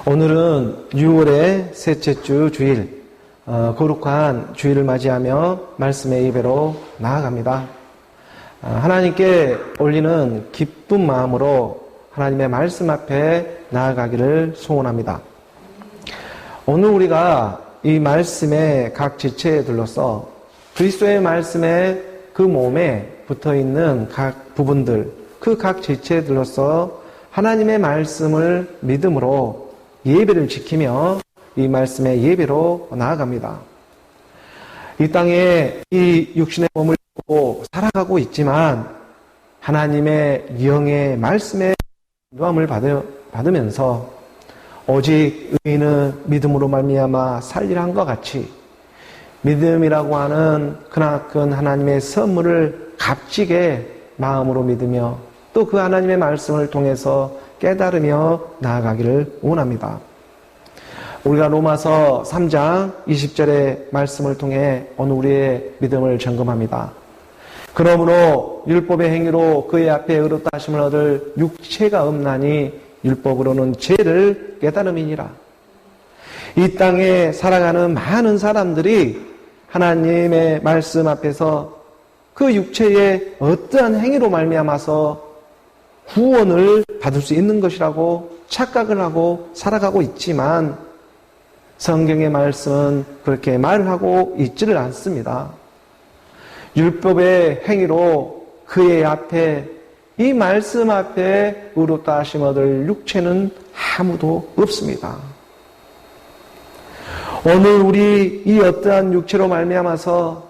오늘은 6월의 셋째 주 주일, 거룩한 주일을 맞이하며 말씀의 예배로 나아갑니다. 하나님께 올리는 기쁜 마음으로 하나님의 말씀 앞에 나아가기를 소원합니다. 오늘 우리가 이 말씀의 각 지체에 둘러서 그리스도의 말씀에 그 몸에 붙어있는 각 부분들, 그 각 지체에 둘러서 하나님의 말씀을 믿음으로 예배를 지키며 이 말씀의 예배로 나아갑니다. 이 땅에 이 육신의 몸을 입고 살아가고 있지만 하나님의 영의 말씀에 인도함을 받으면서 오직 의인은 믿음으로 말미암아 살리라 한 것 같이 믿음이라고 하는 크나큰 하나님의 선물을 값지게 마음으로 믿으며 또 그 하나님의 말씀을 통해서 깨달으며 나아가기를 원합니다. 우리가 로마서 3장 20절의 말씀을 통해 오늘 우리의 믿음을 점검합니다. 그러므로 율법의 행위로 그의 앞에 의롭다 하심을 얻을 육체가 없나니 율법으로는 죄를 깨달음이니라. 이 땅에 살아가는 많은 사람들이 하나님의 말씀 앞에서 그 육체의 어떠한 행위로 말미암아서 구원을 받을 수 있는 것이라고 착각을 하고 살아가고 있지만 성경의 말씀은 그렇게 말을 하고 있지를 않습니다. 율법의 행위로 그의 앞에 이 말씀 앞에 의롭다 하심 얻을 육체는 아무도 없습니다. 오늘 우리 이 어떠한 육체로 말미암아서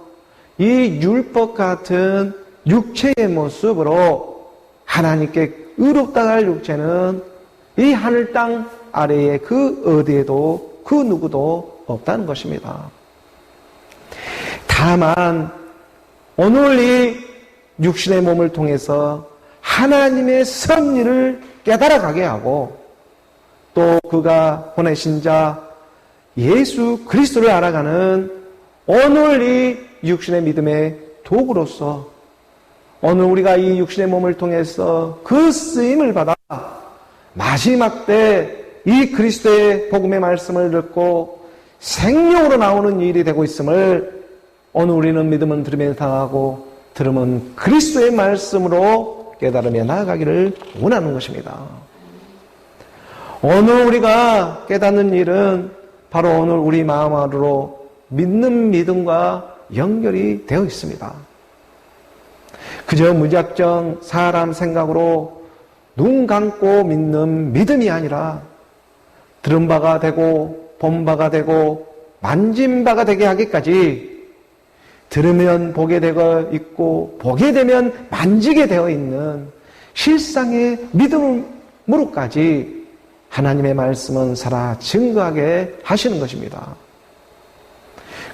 이 율법 같은 육체의 모습으로 하나님께 의롭다 할 육체는 이 하늘 땅 아래에 그 어디에도 그 누구도 없다는 것입니다. 다만 오늘 이 육신의 몸을 통해서 하나님의 섭리를 깨달아가게 하고 또 그가 보내신 자 예수 그리스도를 알아가는 오늘 이 육신의 믿음의 도구로서 오늘 우리가 이 육신의 몸을 통해서 그 쓰임을 받아 마지막 때 이 그리스도의 복음의 말씀을 듣고 생명으로 나오는 일이 되고 있음을 오늘 우리는 믿음은 들으며 당하고 들음은 그리스도의 말씀으로 깨달으며 나아가기를 원하는 것입니다. 오늘 우리가 깨닫는 일은 바로 오늘 우리 마음 안으로 믿는 믿음과 연결이 되어 있습니다. 그저 무작정 사람 생각으로 눈 감고 믿는 믿음이 아니라 들은 바가 되고 본 바가 되고 만진 바가 되게 하기까지 들으면 보게 되어 있고 보게 되면 만지게 되어 있는 실상의 믿음으로까지 하나님의 말씀은 살아 증거하게 하시는 것입니다.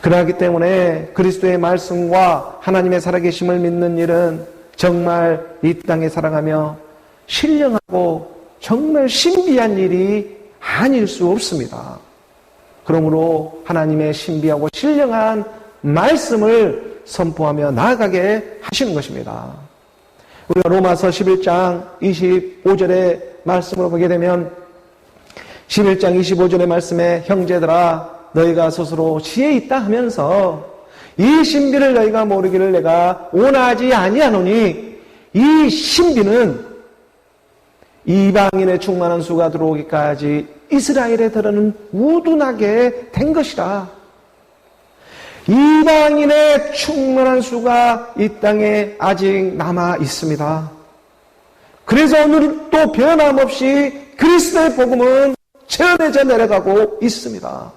그러기 때문에 그리스도의 말씀과 하나님의 살아계심을 믿는 일은 정말 이 땅에 살아가며 신령하고 정말 신비한 일이 아닐 수 없습니다. 그러므로 하나님의 신비하고 신령한 말씀을 선포하며 나아가게 하시는 것입니다. 우리가 로마서 11장 25절의 말씀으로 보게 되면 11장 25절의 말씀에 형제들아 너희가 스스로 지혜 있다 하면서 이 신비를 너희가 모르기를 내가 원하지 아니하노니 이 신비는 이방인의 충만한 수가 들어오기까지 이스라엘에 들어는 우둔하게 된 것이라. 이방인의 충만한 수가 이 땅에 아직 남아 있습니다. 그래서 오늘 또 변함없이 그리스도의 복음은 전해져 내려가고 있습니다.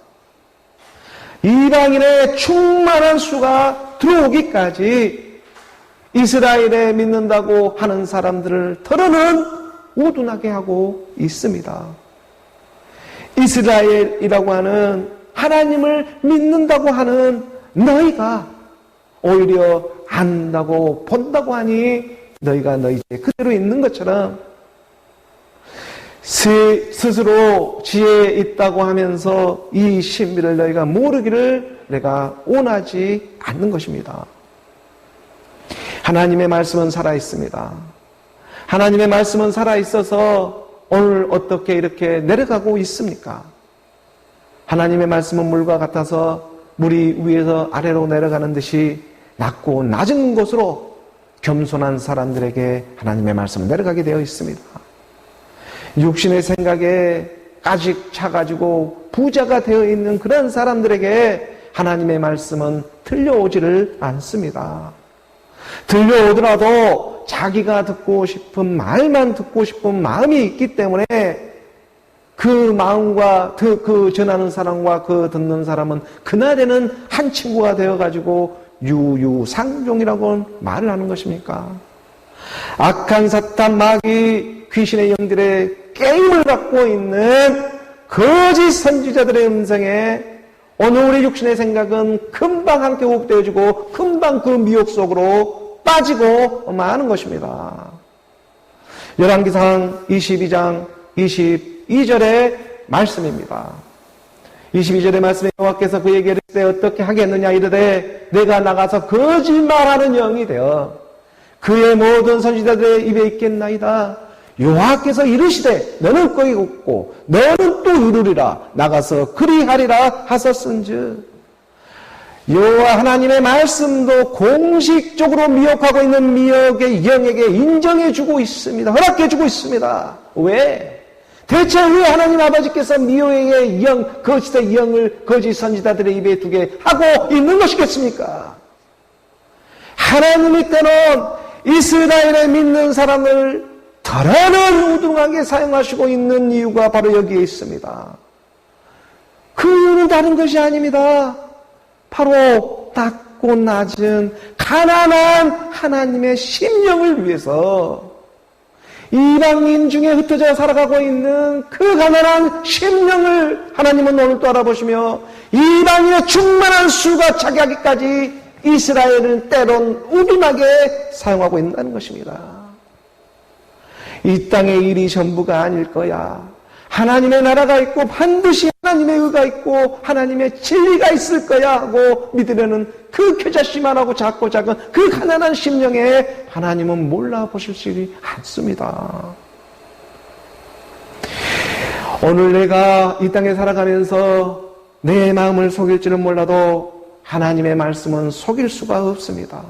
이방인의 충만한 수가 들어오기까지 이스라엘에 믿는다고 하는 사람들을 털어는 우둔하게 하고 있습니다. 이스라엘이라고 하는 하나님을 믿는다고 하는 너희가 오히려 안다고 본다고 하니 너희가 너희 죄 그대로 있는 것처럼 스스로 지혜 있다고 하면서 이 신비를 너희가 모르기를 내가 원하지 않는 것입니다. 하나님의 말씀은 살아있습니다. 하나님의 말씀은 살아있어서 오늘 어떻게 이렇게 내려가고 있습니까? 하나님의 말씀은 물과 같아서 물이 위에서 아래로 내려가는 듯이 낮고 낮은 곳으로 겸손한 사람들에게 하나님의 말씀은 내려가게 되어 있습니다. 육신의 생각에 가득 차가지고 부자가 되어 있는 그런 사람들에게 하나님의 말씀은 들려오지를 않습니다. 들려오더라도 자기가 듣고 싶은 말만 듣고 싶은 마음이 있기 때문에 그 마음과 그 전하는 사람과 그 듣는 사람은 그날에는 한 친구가 되어가지고 유유상종이라고 말을 하는 것입니까? 악한 사탄 마귀 귀신의 영들의 게임을 갖고 있는 거짓 선지자들의 음성에 오늘 우리 육신의 생각은 금방 함께 호흡되어지고 금방 그 미혹 속으로 빠지고 마는 것입니다. 열왕기상 22장 22절의 말씀입니다. 22절의 말씀에 여호와께서 그에게 이르시되 어떻게 하겠느냐 이르되 내가 나가서 거짓말하는 영이 되어 그의 모든 선지자들의 입에 있겠나이다. 여호와께서 이르시되 너는 거기 없고 너는 또 이루리라 나가서 그리하리라 하셨은즉 여호와 하나님의 말씀도 공식적으로 미혹하고 있는 미혹의 영에게 인정해주고 있습니다. 허락해주고 있습니다. 왜? 대체 왜 하나님 아버지께서 미혹의 영, 거짓의 영을 거짓 선지자들의 입에 두게 하고 있는 것이겠습니까? 하나님이 때론 이스라엘에 믿는 사람을 더러는 우등하게 사용하시고 있는 이유가 바로 여기에 있습니다. 그 이유는 다른 것이 아닙니다. 바로 낮고 낮은 가난한 하나님의 심령을 위해서 이방인 중에 흩어져 살아가고 있는 그 가난한 심령을 하나님은 오늘 또 알아보시며 이방인의 충만한 수가 차기하기까지 이스라엘은 때론 우둔하게 사용하고 있다는 것입니다. 이 땅의 일이 전부가 아닐 거야. 하나님의 나라가 있고 반드시 하나님의 의가 있고 하나님의 진리가 있을 거야 하고 믿으려는 그 겨자씨만하고 작고 작은 그 가난한 심령에 하나님은 몰라보시지 않습니다. 오늘 내가 이 땅에 살아가면서 내 마음을 속일지는 몰라도 하나님의 말씀은 속일 수가 없습니다.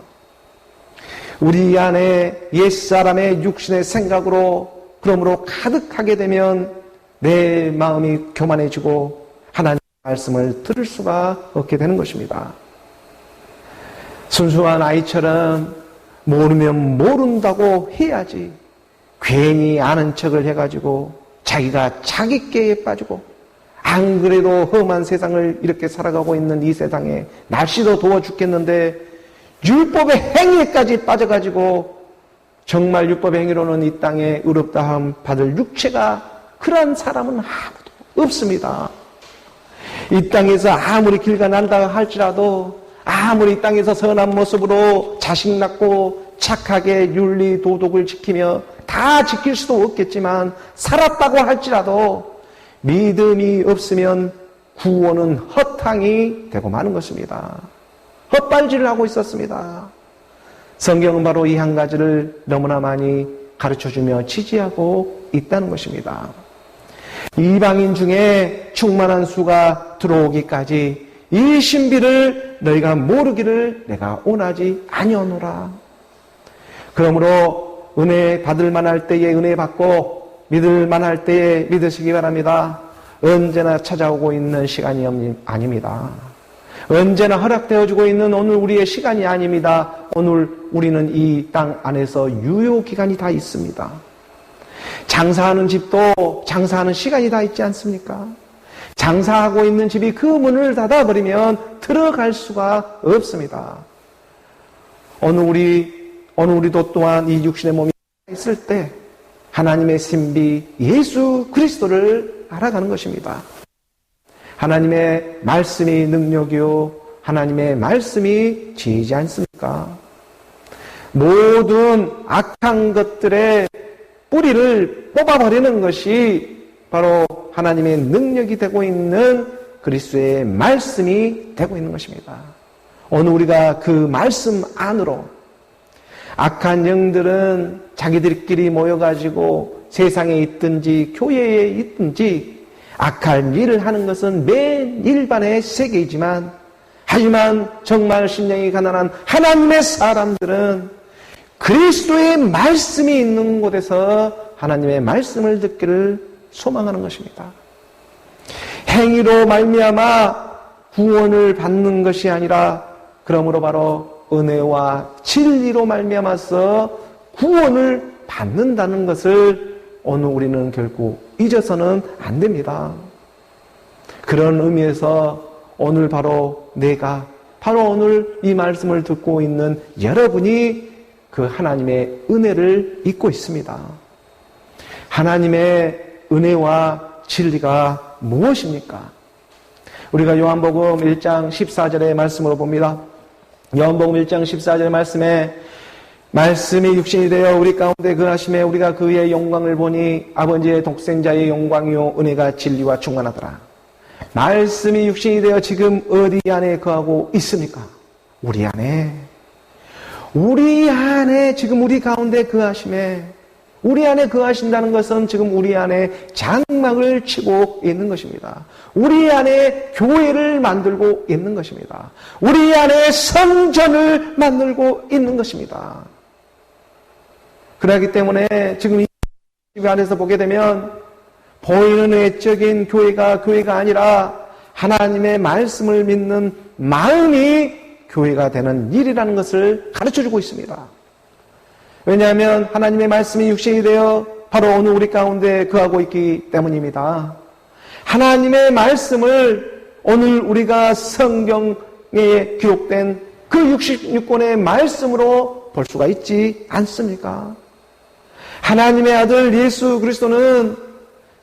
우리 안에 옛사람의 육신의 생각으로 그러므로 가득하게 되면 내 마음이 교만해지고 하나님의 말씀을 들을 수가 없게 되는 것입니다. 순수한 아이처럼 모르면 모른다고 해야지 괜히 아는 척을 해가지고 자기가 자기께에 빠지고 안 그래도 험한 세상을 이렇게 살아가고 있는 이 세상에 날씨도 더워 죽겠는데 율법의 행위까지 빠져가지고 정말 율법의 행위로는 이 땅에 의롭다함 받을 육체가 그러한 사람은 아무도 없습니다. 이 땅에서 아무리 길가 난다 할지라도 아무리 이 땅에서 선한 모습으로 자식 낳고 착하게 윤리 도덕을 지키며 다 지킬 수도 없겠지만 살았다고 할지라도 믿음이 없으면 구원은 허탕이 되고 마는 것입니다. 헛발질을 하고 있었습니다. 성경은 바로 이 한 가지를 너무나 많이 가르쳐주며 지지하고 있다는 것입니다. 이방인 중에 충만한 수가 들어오기까지 이 신비를 너희가 모르기를 내가 원하지 아니오노라. 그러므로 은혜 받을 만할 때에 은혜 받고 믿을 만할 때에 믿으시기 바랍니다. 언제나 찾아오고 있는 시간이 아닙니다. 언제나 허락되어주고 있는 오늘 우리의 시간이 아닙니다. 오늘 우리는 이 땅 안에서 유효기간이 다 있습니다. 장사하는 집도 장사하는 시간이 다 있지 않습니까? 장사하고 있는 집이 그 문을 닫아버리면 들어갈 수가 없습니다. 오늘 우리도 또한 이 육신의 몸이 있을 때 하나님의 신비 예수 그리스도를 알아가는 것입니다. 하나님의 말씀이 능력이요 하나님의 말씀이 지혜지 않습니까? 모든 악한 것들의 뿌리를 뽑아버리는 것이 바로 하나님의 능력이 되고 있는 그리스도의 말씀이 되고 있는 것입니다. 오늘 우리가 그 말씀 안으로 악한 영들은 자기들끼리 모여가지고 세상에 있든지 교회에 있든지 악한 일을 하는 것은 맨 일반의 세계이지만, 하지만 정말 심령이 가난한 하나님의 사람들은 그리스도의 말씀이 있는 곳에서 하나님의 말씀을 듣기를 소망하는 것입니다. 행위로 말미암아 구원을 받는 것이 아니라, 그러므로 바로 은혜와 진리로 말미암아서 구원을 받는다는 것을 오늘 우리는 결코 잊어서는 안 됩니다. 그런 의미에서 오늘 바로 내가, 바로 오늘 이 말씀을 듣고 있는 여러분이 그 하나님의 은혜를 잊고 있습니다. 하나님의 은혜와 진리가 무엇입니까? 우리가 요한복음 1장 14절의 말씀으로 봅니다. 요한복음 1장 14절 말씀에 말씀이 육신이 되어 우리 가운데 거하심에 우리가 그의 영광을 보니 아버지의 독생자의 영광이요 은혜가 진리와 충만하더라. 말씀이 육신이 되어 지금 어디 안에 거하고 있습니까? 우리 안에. 우리 안에 지금 우리 가운데 거하심에, 우리 안에 거하신다는 것은 지금 우리 안에 장막을 치고 있는 것입니다. 우리 안에 교회를 만들고 있는 것입니다. 우리 안에 성전을 만들고 있는 것입니다. 그렇기 때문에 지금 이 안에서 보게 되면 보이는 외적인 교회가 아니라 하나님의 말씀을 믿는 마음이 교회가 되는 일이라는 것을 가르쳐주고 있습니다. 왜냐하면 하나님의 말씀이 육신이 되어 바로 오늘 우리 가운데 거하고 있기 때문입니다. 하나님의 말씀을 오늘 우리가 성경에 기록된 그 66권의 말씀으로 볼 수가 있지 않습니까? 하나님의 아들 예수 그리스도는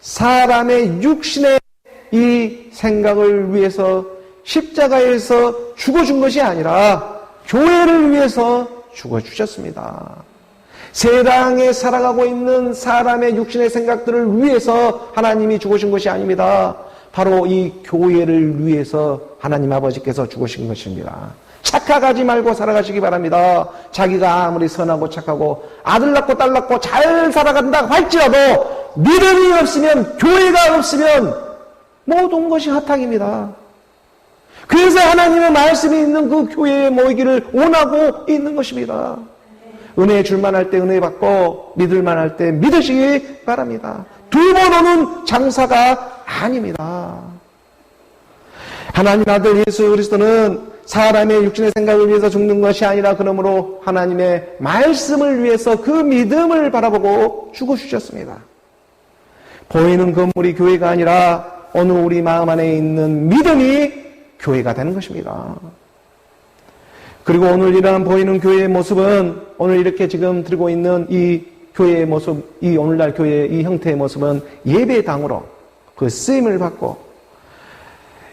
사람의 육신의 이 생각을 위해서 십자가에서 죽어준 것이 아니라 교회를 위해서 죽어주셨습니다. 세상에 살아가고 있는 사람의 육신의 생각들을 위해서 하나님이 죽으신 것이 아닙니다. 바로 이 교회를 위해서 하나님 아버지께서 죽으신 것입니다. 착각하지 말고 살아가시기 바랍니다. 자기가 아무리 선하고 착하고 아들 낳고 딸 낳고 잘 살아간다 할지라도 믿음이 없으면, 교회가 없으면 모든 것이 헛탕입니다. 그래서 하나님의 말씀이 있는 그 교회에 모이기를 원하고 있는 것입니다. 은혜 줄만 할 때 은혜 받고 믿을만 할 때 믿으시기 바랍니다. 두 번 오는 장사가 아닙니다. 하나님 아들 예수 그리스도는 사람의 육신의 생각을 위해서 죽는 것이 아니라 그러므로 하나님의 말씀을 위해서 그 믿음을 바라보고 죽어주셨습니다. 보이는 건물이 교회가 아니라 오늘 우리 마음 안에 있는 믿음이 교회가 되는 것입니다. 그리고 오늘 이러한 보이는 교회의 모습은, 오늘 이렇게 지금 들고 있는 이 교회의 모습, 이 오늘날 교회의 이 형태의 모습은 예배당으로 그 쓰임을 받고,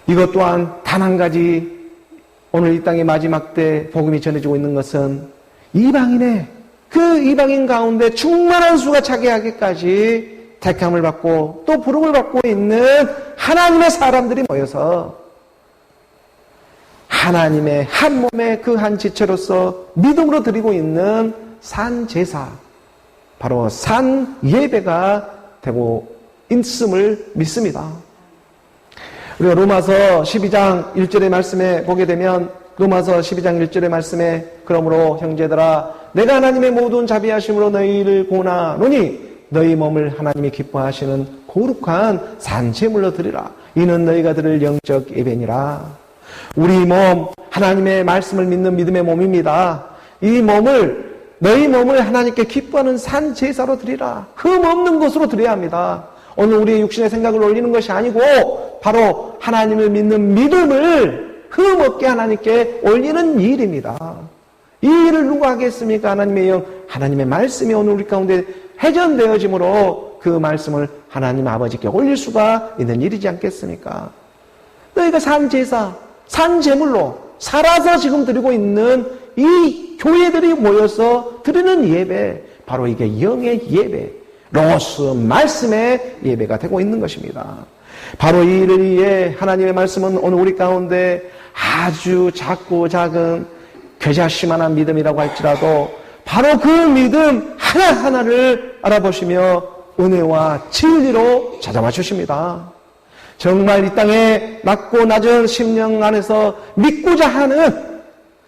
이것 또한 단 한 가지 오늘 이 땅의 마지막 때 복음이 전해지고 있는 것은 이방인의 그 이방인 가운데 충만한 수가 차게하기까지 택함을 받고 또 부름을 받고 있는 하나님의 사람들이 모여서 하나님의 한 몸의 그 한 지체로서 믿음으로 드리고 있는 산제사, 바로 산예배가 되고 있음을 믿습니다. 우리가 로마서 12장 1절의 말씀에 보게 되면, 로마서 12장 1절의 말씀에 그러므로 형제들아 내가 하나님의 모든 자비하심으로 너희를 고나노니 너희 몸을 하나님이 기뻐하시는 거룩한 산제물로 드리라. 이는 너희가 드릴 영적 예배니라. 우리 몸, 하나님의 말씀을 믿는 믿음의 몸입니다. 이 몸을, 너희 몸을 하나님께 기뻐하는 산제사로 드리라. 흠 없는 것으로 드려야 합니다. 오늘 우리의 육신의 생각을 올리는 것이 아니고 바로 하나님을 믿는 믿음을 흠 없게 하나님께 올리는 일입니다. 이 일을 누가 하겠습니까? 하나님의 영, 하나님의 말씀이 오늘 우리 가운데 회전되어짐으로 그 말씀을 하나님 아버지께 올릴 수가 있는 일이지 않겠습니까? 너희가 산제사, 산제물로 살아서 지금 드리고 있는 이 교회들이 모여서 드리는 예배, 바로 이게 영의 예배, 로고스 말씀의 예배가 되고 있는 것입니다. 바로 이 일을 위해 하나님의 말씀은 오늘 우리 가운데 아주 작고 작은 겨자씨만한 믿음이라고 할지라도 바로 그 믿음 하나하나를 알아보시며 은혜와 진리로 찾아와 주십니다. 정말 이 땅에 낮고 낮은 심령 안에서 믿고자 하는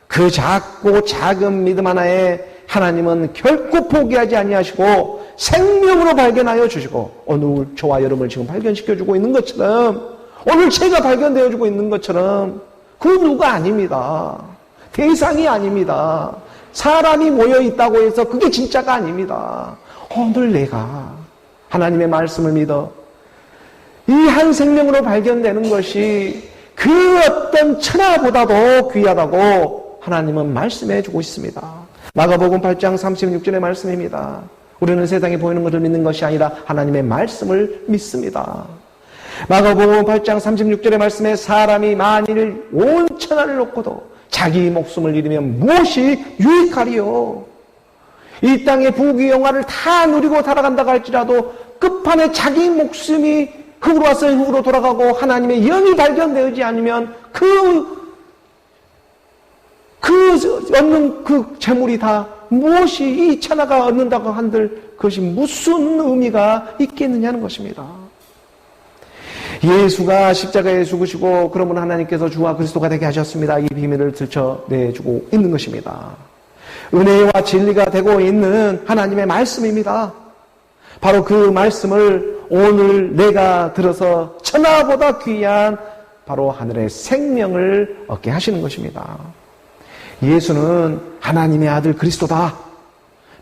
그 작고 작은 믿음 하나에 하나님은 결코 포기하지 아니하시고 생명으로 발견하여 주시고, 오늘 저와 여러분을 지금 발견시켜주고 있는 것처럼, 오늘 제가 발견되어주고 있는 것처럼 그 누가 아닙니다. 대상이 아닙니다. 사람이 모여 있다고 해서 그게 진짜가 아닙니다. 오늘 내가 하나님의 말씀을 믿어 이 한 생명으로 발견되는 것이 그 어떤 천하보다도 귀하다고 하나님은 말씀해 주고 있습니다. 마가복음 8장 36절의 말씀입니다. 우리는 세상에 보이는 것을 믿는 것이 아니라 하나님의 말씀을 믿습니다. 마가복음 8장 36절의 말씀에 사람이 만일 온 천하를 놓고도 자기 목숨을 잃으면 무엇이 유익하리요? 이 땅의 부귀영화를 다 누리고 살아간다고 할지라도 끝판에 자기 목숨이 흙으로 와서 흙으로 돌아가고 하나님의 영이 발견되지 않으면 얻는 그 재물이 다 무엇이 이 천하가 얻는다고 한들 그것이 무슨 의미가 있겠느냐는 것입니다. 예수가 십자가에 죽으시고 그러면 하나님께서 주와 그리스도가 되게 하셨습니다. 이 비밀을 들춰내주고 있는 것입니다. 은혜와 진리가 되고 있는 하나님의 말씀입니다. 바로 그 말씀을 오늘 내가 들어서 천하보다 귀한 바로 하늘의 생명을 얻게 하시는 것입니다. 예수는 하나님의 아들 그리스도다.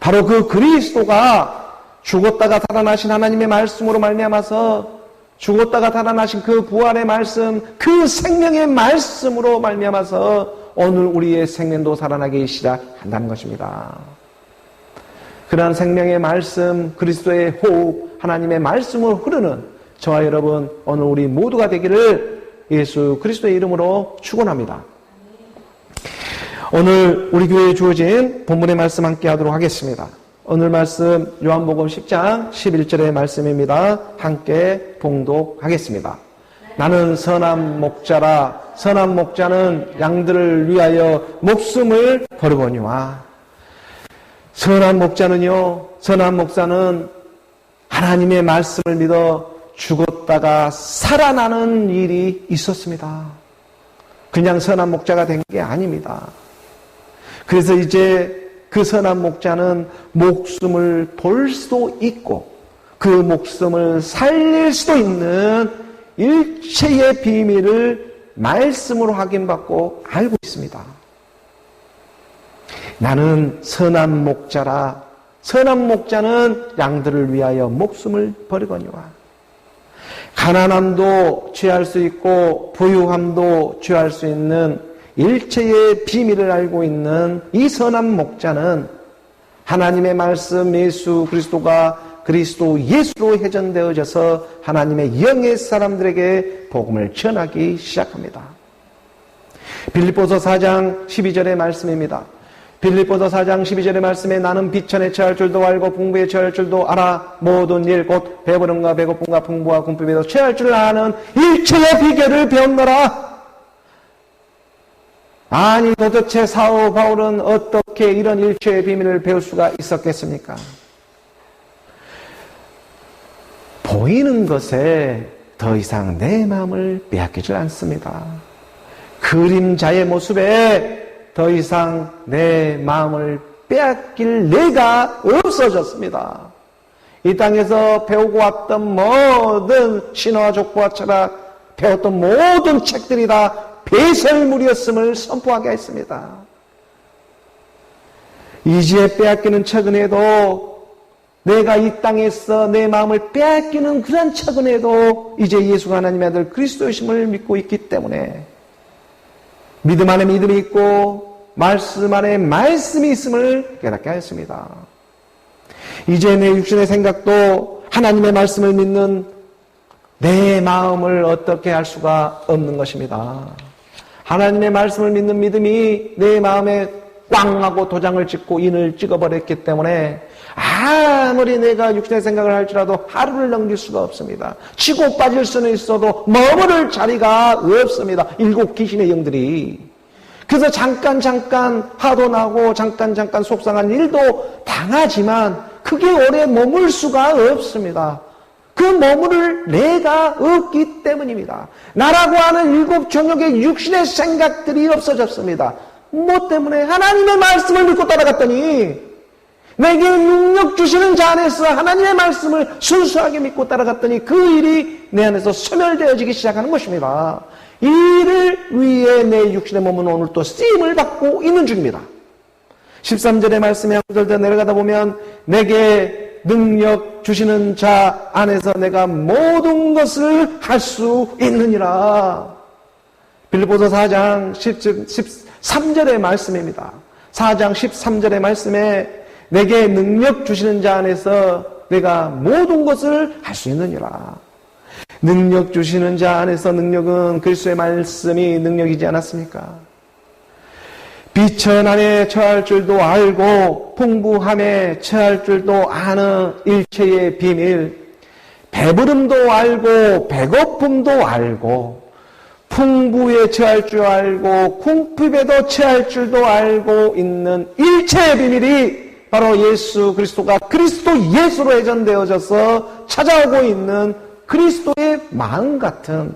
바로 그 그리스도가 죽었다가 살아나신 하나님의 말씀으로 말미암아서 죽었다가 살아나신 그 부활의 말씀, 그 생명의 말씀으로 말미암아서 오늘 우리의 생명도 살아나기 시작한다는 것입니다. 그러한 생명의 말씀, 그리스도의 호흡, 하나님의 말씀으로 흐르는 저와 여러분 오늘 우리 모두가 되기를 예수 그리스도의 이름으로 축원합니다. 오늘 우리 교회에 주어진 본문의 말씀 함께 하도록 하겠습니다. 오늘 말씀 요한복음 10장 11절의 말씀입니다. 함께 봉독하겠습니다. 나는 선한 목자라. 선한 목자는 양들을 위하여 목숨을 버리거니와. 선한 목자는요, 선한 목자는 하나님의 말씀을 믿어 죽었다가 살아나는 일이 있었습니다. 그냥 선한 목자가 된 게 아닙니다. 그래서 이제 그 선한 목자는 목숨을 벌 수도 있고 그 목숨을 살릴 수도 있는 일체의 비밀을 말씀으로 확인받고 알고 있습니다. 나는 선한 목자라. 선한 목자는 양들을 위하여 목숨을 버리거니와. 가난함도 취할 수 있고 부유함도 취할 수 있는 일체의 비밀을 알고 있는 이 선한 목자는 하나님의 말씀 예수 그리스도가 그리스도 예수로 회전되어져서 하나님의 영의 사람들에게 복음을 전하기 시작합니다. 빌립보서 4장 12절의 말씀입니다. 빌립보서 4장 12절의 말씀에 나는 비천에 처할 줄도 알고 풍부에 처할 줄도 알아. 모든 일 곧 배부름과 배고픔과 풍부와 궁핍에도 처할 줄 아는 일체의 비결을 배웠노라. 아니 도대체 사도 바울은 어떻게 이런 일체의 비밀을 배울 수가 있었겠습니까? 보이는 것에 더 이상 내 마음을 빼앗기질 않습니다. 그림자의 모습에 더 이상 내 마음을 빼앗길 내가 없어졌습니다. 이 땅에서 배우고 왔던 모든 신화와 족보와 철학, 배웠던 모든 책들이 다 배설물이었음을 선포하게 했습니다. 이제 빼앗기는 최근에도 내가 이 땅에서 내 마음을 빼앗기는 그런 최근에도 이제 예수가 하나님의 아들 그리스도이심을 믿고 있기 때문에 믿음 안에 믿음이 있고 말씀 안에 말씀이 있음을 깨닫게 하였습니다. 이제 내 육신의 생각도 하나님의 말씀을 믿는 내 마음을 어떻게 할 수가 없는 것입니다. 하나님의 말씀을 믿는 믿음이 내 마음에 꽝 하고 도장을 찍고 인을 찍어버렸기 때문에 아무리 내가 육신의 생각을 할지라도 하루를 넘길 수가 없습니다. 치고 빠질 수는 있어도 머무를 자리가 없습니다. 일곱 귀신의 영들이. 그래서 잠깐 화도 나고 잠깐 속상한 일도 당하지만 그게 오래 머물 수가 없습니다. 그 머무를 내가 없기 때문입니다. 나라고 하는 일곱 종족의 육신의 생각들이 없어졌습니다. 뭐 때문에? 하나님의 말씀을 믿고 따라갔더니, 내게 능력 주시는 자 안에서 하나님의 말씀을 순수하게 믿고 따라갔더니 그 일이 내 안에서 소멸되어지기 시작하는 것입니다. 이 일을 위해 내 육신의 몸은 오늘 또 쓰임을 받고 있는 중입니다. 13절의 말씀에 한 구절 더 내려가다 보면, 내게 능력 주시는 자 안에서 내가 모든 것을 할 수 있느니라. 빌립보서 4장 13절의 말씀입니다. 4장 13절의 말씀에 내게 능력 주시는 자 안에서 내가 모든 것을 할 수 있느니라. 능력 주시는 자 안에서, 능력은 그리스도의 말씀이 능력이지 않았습니까? 비천함에 처할 줄도 알고 풍부함에 처할 줄도 아는 일체의 비밀, 배부름도 알고 배고픔도 알고 풍부에 처할 줄 알고 궁핍에도 처할 줄도 알고 있는 일체의 비밀이 바로 예수 그리스도가 그리스도 예수로 회전되어져서 찾아오고 있는 그리스도의 마음 같은,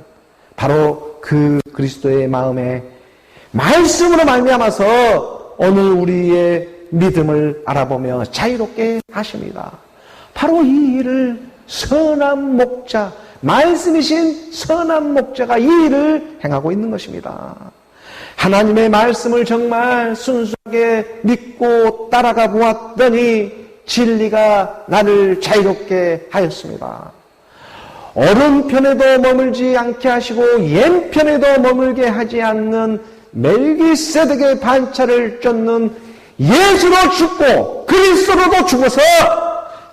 바로 그 그리스도의 마음에 말씀으로 말미암아서 오늘 우리의 믿음을 알아보며 자유롭게 하십니다. 바로 이 일을 선한 목자, 말씀이신 선한 목자가 이 일을 행하고 있는 것입니다. 하나님의 말씀을 정말 순수하게 믿고 따라가 보았더니 진리가 나를 자유롭게 하였습니다. 오른편에도 머물지 않게 하시고 왼편에도 머물게 하지 않는 멜기세덱의 반차를 쫓는 예수로 죽고 그리스도로도 죽어서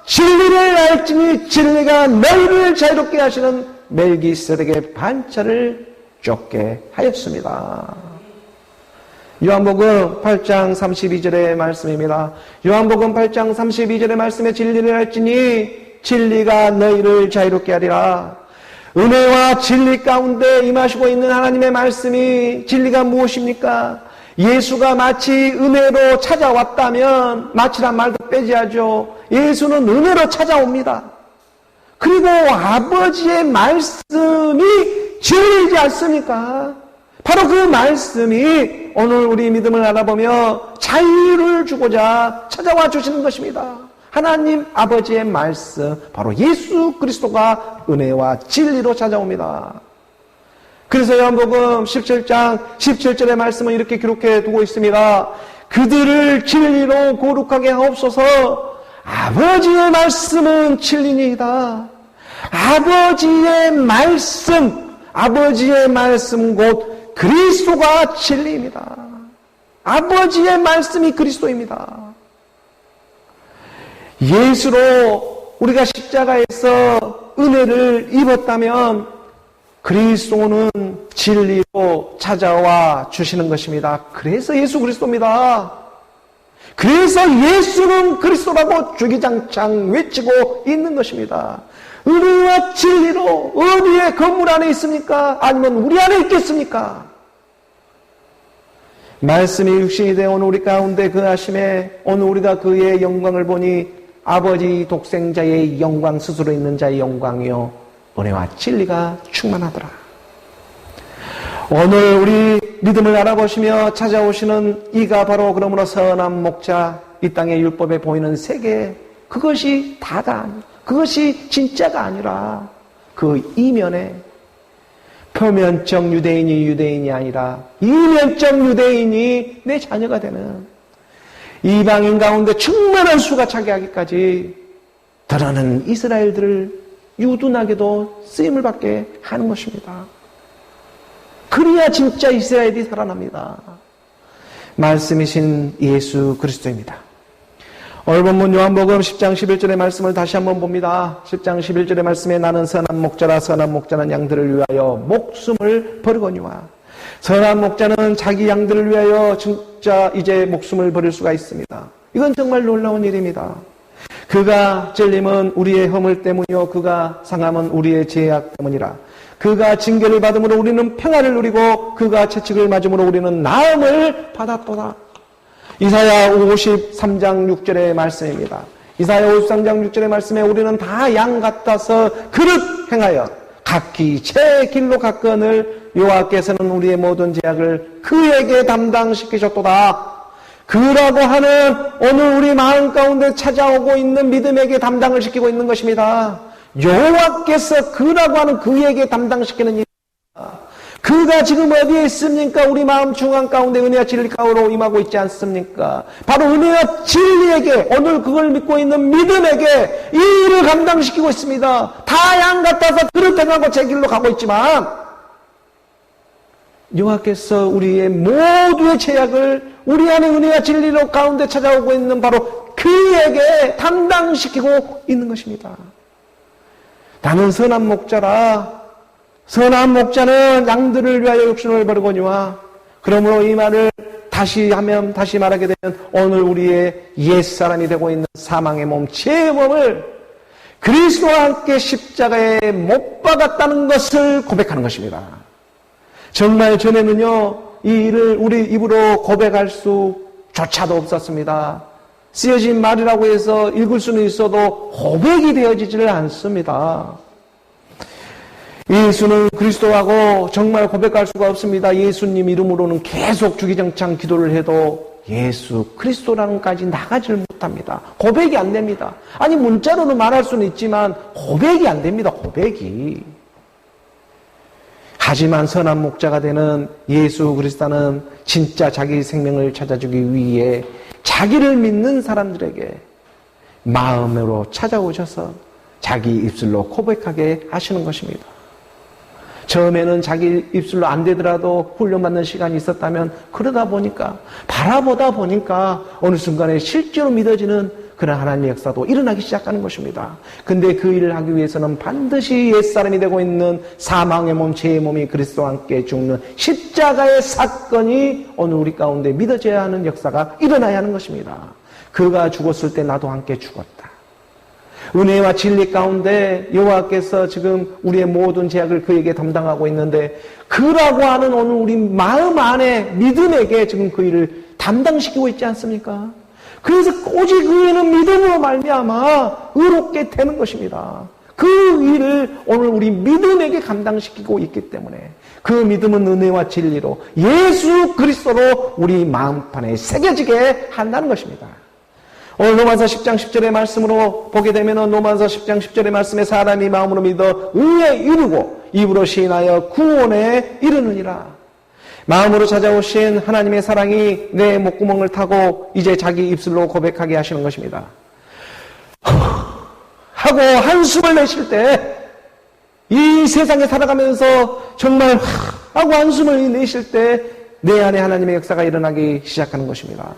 진리를 알지니 진리가 너희를 자유롭게 하시는 멜기세덱의 반차를 쫓게 하였습니다. 요한복음 8장 32절의 말씀입니다. 요한복음 8장 32절의 말씀에 진리를 알지니 진리가 너희를 자유롭게 하리라. 은혜와 진리 가운데 임하시고 있는 하나님의 말씀이, 진리가 무엇입니까? 예수가 마치 은혜로 찾아왔다면 마치란 말도 빼지 하죠. 예수는 은혜로 찾아옵니다. 그리고 아버지의 말씀이 진리이지 않습니까? 바로 그 말씀이 오늘 우리 믿음을 알아보며 자유를 주고자 찾아와 주시는 것입니다. 하나님 아버지의 말씀, 바로 예수 그리스도가 은혜와 진리로 찾아옵니다. 그래서 요한복음 17장 17절의 말씀은 이렇게 기록해 두고 있습니다. 그들을 진리로 거룩하게 하옵소서. 아버지의 말씀은 진리니이다. 아버지의 말씀 곧 그리스도가 진리입니다. 아버지의 말씀이 그리스도입니다. 예수로 우리가 십자가에서 은혜를 입었다면 그리스도는 진리로 찾아와 주시는 것입니다. 그래서 예수 그리스도입니다. 그래서 예수는 그리스도라고 주기장창 외치고 있는 것입니다. 은혜와 진리로 어디에 건물 안에 있습니까? 아니면 우리 안에 있겠습니까? 말씀이 육신이 되어 오늘 우리 가운데 거하심에 오늘 우리가 그의 영광을 보니 아버지 독생자의 영광, 스스로 있는 자의 영광이요 은혜와 진리가 충만하더라. 오늘 우리 믿음을 알아보시며 찾아오시는 이가 바로 그러므로 선한 목자, 이 땅의 율법에 보이는 세계, 그것이 다가 아니라, 그것이 진짜가 아니라 그 이면에 표면적 유대인이 아니라 이면적 유대인이 내 자녀가 되는 이방인 가운데 충만한 수가 차지하기까지 드러나는 이스라엘들을 유둔하게도 쓰임을 받게 하는 것입니다. 그래야 진짜 이스라엘이 살아납니다. 말씀이신 예수 그리스도입니다. 오늘 본문 요한복음 10장 11절의 말씀을 다시 한번 봅니다. 10장 11절의 말씀에 나는 선한 목자라. 선한 목자는 양들을 위하여 목숨을 버리거니와. 선한 목자는 자기 양들을 위하여 진짜 이제 목숨을 버릴 수가 있습니다. 이건 정말 놀라운 일입니다. 그가 찔림은 우리의 허물 때문이요 그가 상함은 우리의 죄악 때문이라. 그가 징계를 받음으로 우리는 평안을 누리고 그가 채찍을 맞음으로 우리는 나음을 받았도다. 이사야 53장 6절의 말씀입니다. 이사야 53장 6절의 말씀에 우리는 다 양 같아서 그릇 행하여 각기 제 길로 갔거늘 여호와께서는 우리의 모든 죄악을 그에게 담당시키셨도다. 그라고 하는 오늘 우리 마음 가운데 찾아오고 있는 믿음에게 담당을 시키고 있는 것입니다. 여호와께서 그라고 하는 그에게 담당시키는 일입니다. 그가 지금 어디에 있습니까? 우리 마음 중앙 가운데 은혜와 진리 가운데로 임하고 있지 않습니까? 바로 은혜와 진리에게, 오늘 그걸 믿고 있는 믿음에게 이 일을 감당시키고 있습니다. 다 양 같아서 그릇 행하고 제 길로 가고 있지만 여호와께서 우리의 모두의 죄악을 우리 안에 은혜와 진리로 가운데 찾아오고 있는 바로 그에게 담당시키고 있는 것입니다. 나는 선한 목자라. 선한 목자는 양들을 위하여 욕심을 버리거니와. 그러므로 이 말을 다시 하면 다시 말하게 되면 오늘 우리의 옛사람이 되고 있는 사망의 몸, 죄의 몸을 그리스도와 함께 십자가에 못 박았다는 것을 고백하는 것입니다. 정말 전에는요, 이 일을 우리 입으로 고백할 수조차도 없었습니다. 쓰여진 말이라고 해서 읽을 수는 있어도 고백이 되어지지를 않습니다. 예수는 그리스도하고 정말 고백할 수가 없습니다. 예수님 이름으로는 계속 주기장창 기도를 해도 예수 그리스도라는 까지 나가지를 못합니다. 고백이 안 됩니다. 아니 문자로는 말할 수는 있지만 고백이 안 됩니다. 고백이. 하지만 선한 목자가 되는 예수 그리스도는 진짜 자기 생명을 찾아주기 위해 자기를 믿는 사람들에게 마음으로 찾아오셔서 자기 입술로 고백하게 하시는 것입니다. 처음에는 자기 입술로 안 되더라도 훈련받는 시간이 있었다면 그러다 보니까 바라보다 보니까 어느 순간에 실제로 믿어지는 그런 하나님의 역사도 일어나기 시작하는 것입니다. 근데 그 일을 하기 위해서는 반드시 옛사람이 되고 있는 사망의 몸, 죄의 몸이 그리스도와 함께 죽는 십자가의 사건이 오늘 우리 가운데 믿어져야 하는 역사가 일어나야 하는 것입니다. 그가 죽었을 때 나도 함께 죽었다. 은혜와 진리 가운데 여호와께서 지금 우리의 모든 죄악을 그에게 담당하고 있는데 그라고 하는 오늘 우리 마음 안에 믿음에게 지금 그 일을 담당시키고 있지 않습니까? 그래서 오직 그에는 믿음으로 말미암아 의롭게 되는 것입니다. 그 일을 오늘 우리 믿음에게 감당시키고 있기 때문에 그 믿음은 은혜와 진리로 예수 그리스도로 우리 마음판에 새겨지게 한다는 것입니다. 오늘 로마서 10장 10절의 말씀으로 보게 되면 로마서 10장 10절의 말씀에 사람이 마음으로 믿어 의에 이르고 입으로 시인하여 구원에 이르느니라. 마음으로 찾아오신 하나님의 사랑이 내 목구멍을 타고 이제 자기 입술로 고백하게 하시는 것입니다. 하고 한숨을 내쉴 때 이 세상에 살아가면서 정말 하고 한숨을 내쉴 때 내 안에 하나님의 역사가 일어나기 시작하는 것입니다.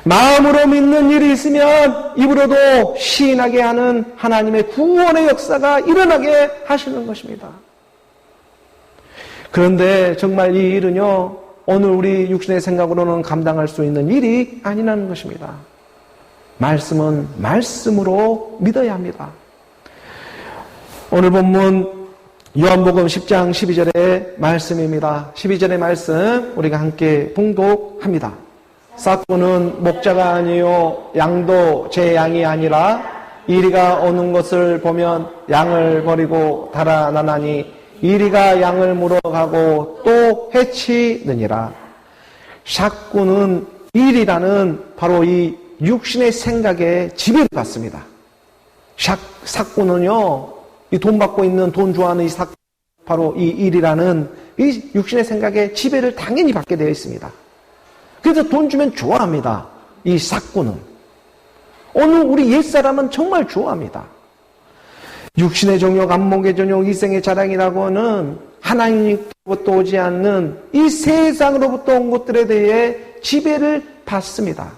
마음으로 믿는 일이 있으면 입으로도 시인하게 하는 하나님의 구원의 역사가 일어나게 하시는 것입니다. 그런데 정말 이 일은요, 오늘 우리 육신의 생각으로는 감당할 수 있는 일이 아니라는 것입니다. 말씀은 말씀으로 믿어야 합니다. 오늘 본문 요한복음 10장 12절의 말씀입니다. 12절의 말씀 우리가 함께 봉독합니다. 삭구는 목자가 아니요 양도 제 양이 아니라 이리가 오는 것을 보면 양을 버리고 달아나나니 이리가 양을 물어가고 또 해치느니라. 삭구는 일이라는 바로 이 육신의 생각에 지배를 받습니다. 삭구는요, 이 돈 받고 있는 돈 좋아하는 이 삭구, 바로 이 일이라는 이 육신의 생각에 지배를 당연히 받게 되어 있습니다. 그래서 돈 주면 좋아합니다. 이 삭구는. 오늘 우리 옛사람은 정말 좋아합니다. 육신의 정욕, 안목의 정욕, 이생의 자랑이라고는 하나님으로부터 오지 않는 이 세상으로부터 온 것들에 대해 지배를 받습니다.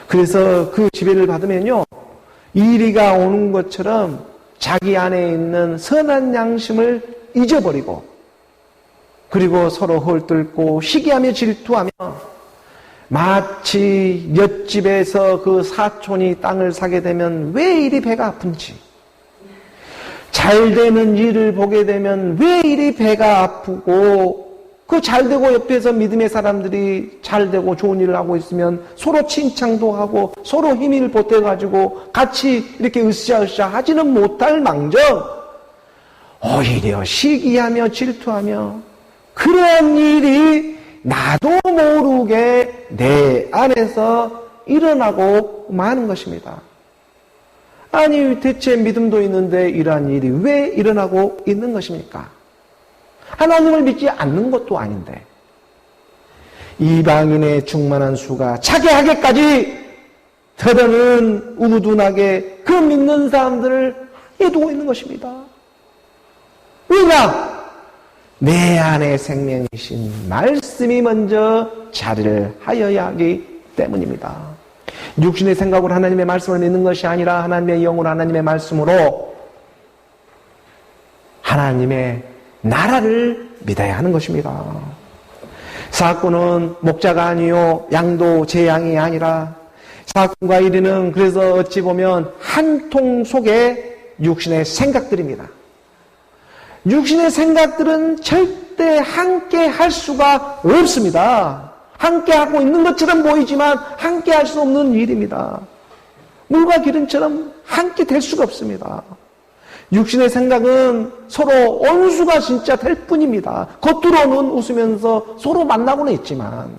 그래서 그 지배를 받으면요, 이리가 오는 것처럼 자기 안에 있는 선한 양심을 잊어버리고 그리고 서로 헐뜯고 시기하며 질투하며 마치 엿집에서 그 사촌이 땅을 사게 되면 왜 이리 배가 아픈지 잘 되는 일을 보게 되면 왜 이리 배가 아프고, 그 잘 되고 옆에서 믿음의 사람들이 잘 되고 좋은 일을 하고 있으면 서로 칭찬도 하고 서로 힘을 보태가지고 같이 이렇게 으쌰으쌰 하지는 못할 망정 오히려 시기하며 질투하며 그런 일이 나도 모르게 내 안에서 일어나고 마는 것입니다. 아니 대체 믿음도 있는데 이러한 일이 왜 일어나고 있는 것입니까? 하나님을 믿지 않는 것도 아닌데 이방인의 충만한 수가 차게하게까지 더더는 우둔하게 그 믿는 사람들을 해두고 있는 것입니다. 왜냐? 내 안에 생명이신 말씀이 먼저 자리를 하여야 하기 때문입니다. 육신의 생각으로 하나님의 말씀을 믿는 것이 아니라 하나님의 영으로 하나님의 말씀으로 하나님의 나라를 믿어야 하는 것입니다. 사꾼은 목자가 아니요 양도 제 양이 아니라 사꾼과 이리는 그래서 어찌 보면 한 통 속의 육신의 생각들입니다. 육신의 생각들은 절대 함께 할 수가 없습니다. 함께 하고 있는 것처럼 보이지만 함께 할 수 없는 일입니다. 물과 기름처럼 함께 될 수가 없습니다. 육신의 생각은 서로 원수가 진짜 될 뿐입니다. 겉으로는 웃으면서 서로 만나고는 있지만